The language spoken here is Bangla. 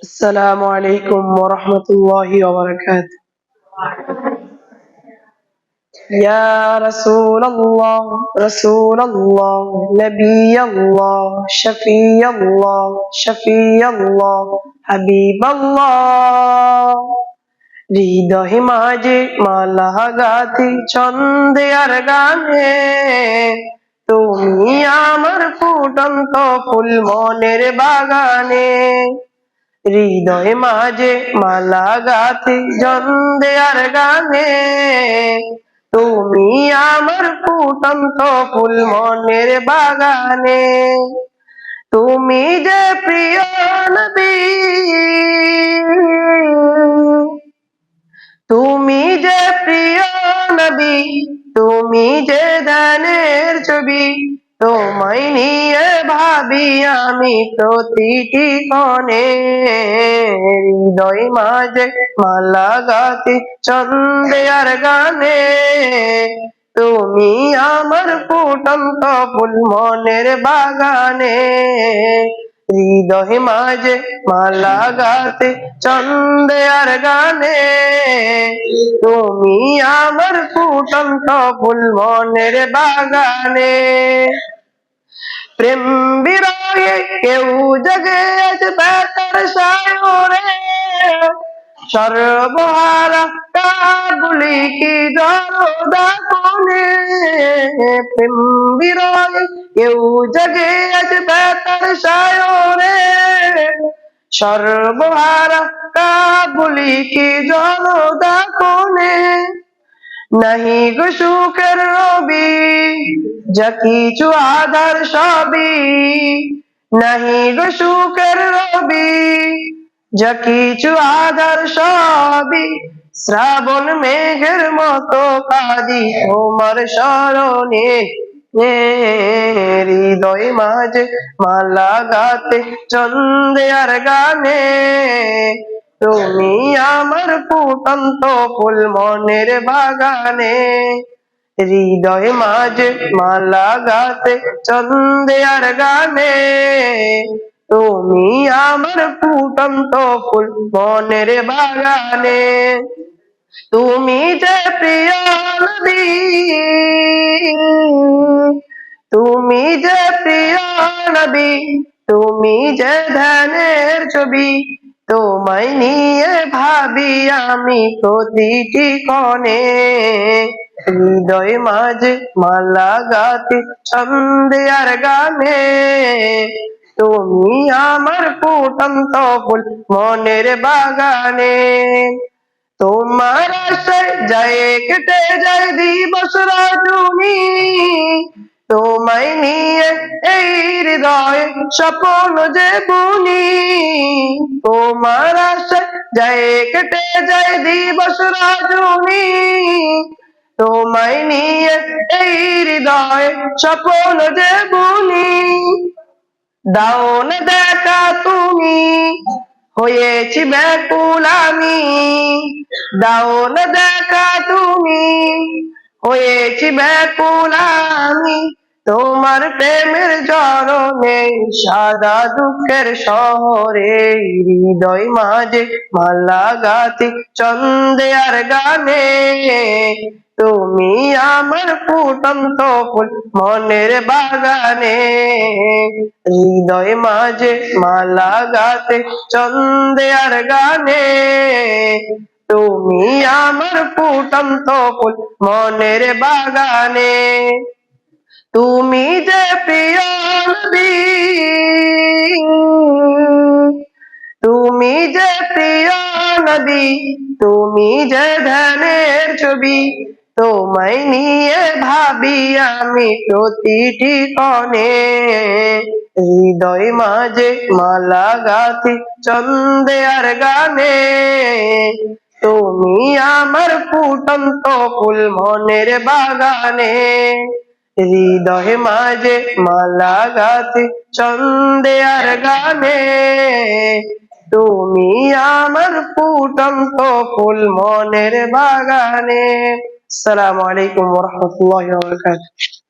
السلام عليكم ورحمة الله وبركاته. يا رسول الله رسول الله نبي الله شفي الله شفي الله حبيب الله হৃদয় মাঝে মালা গাথি ছন্দে আর গানে তুমি আমার ফুটন্ত ফুল মনের বাগানে হৃদয় মাঝে মালা গাথি ছন্দে আর গানে তুমি আমার ফুটন্ত ফুল মনের বাগানে তুমি যে প্রিয় নবী তুমি যে প্রিয় নবী তুমি যে ধ্যানের ছবি তোমায় নিয়ে ভাবি আমি প্রতিটি ক্ষণে হৃদয় মাঝে মালা গাথি ছন্দে আর গানে তুমি আমার ফুটন্ত ফুল মনের বাগানে হৃদয় মাঝে মালা গাথি ছন্দে আর গানে তুমি আমার ফুটন্ত ফুল মনের বাগানে প্রেম বিরহে কেউ জগে আজ বেতার সায়রে সর্বহারা কাবুলি কি জরদা কোনে প্রেম বিরহে কেউ জগে আজ বেতার সায়রে সর্বহারা কাবুলি কি জরদা কোনে নাহি গো সুখের রবি যা কিছু আধার সবই নাহি গো সুখের রবি যা কিছু আধার সবই শ্রাবণ মেঘের মতো কাঁদি তোমার স্মরণে হৃদয় মাঝে মালা গাথি ছন্দে আর গানে তুমি আমার ফুটন্ত ফুল মনের বাগানে হৃদয় মাঝে মালা গাথি ছন্দে আর গানে তুমি আমার ফুটন্ত ফুল মনের বাগানে তুমি যে প্রিয় নবী তুমি যে প্রিয় নবী তুমি যে ধ্যানের ছবি তোমায় নিয়ে ভাবি আমি প্রতিটি ক্ষণে হৃদয় মাঝে মালা গাথি ছন্দে আর গানে তুমি আমার ফুটন্ত ফুল মনের বাগানে তোমার আশায় যায় কেটে যায় দিবস রজনী তোমায় নিয়ে এই হৃদয় স্বপ্ন যে বুনি তোমার আশায় যায় কেটে যায় দিবস রজনী তোমায় নিয়ে এই হৃদয় স্বপ্ন যে বুনি দাও না দেখা তুমি হয়েছি ব্যাকুল আমি দাও না দেখা তুমি হয়েছি ব্যাকুল আমি তোমার প্রেমের জরনে সাদা দুঃখের শহরে হৃদয় মাঝে মালা গাথি ছন্দে আর গানে তুমি আমার ফুটন্ত ফুল মনের বাগানে হৃদয় মাঝে মালা গাথি ছন্দে আর গানে তুমি আমার ফুটন্ত ফুল মনের বাগানে তুমি যে প্রিয় নবী তুমি যে প্রিয় নবী তুমি যে ধ্যানের ছবি তোমায় নিয়ে ভাবি আমি প্রতিটি ক্ষণে হৃদয় মাঝে মালা গাথি ছন্দে আর গানে তুমি আমার ফুটন্ত ফুল মনের বাগানে হৃদয় মাঝে মালা গাথি ছন্দে আর গানে তুমি আমার ফুটন্ত ফুল মনের বাগানে। আসসালামু আলাইকুম ওয়া রাহমাতুল্লাহি ওয়া বারাকাতুহু।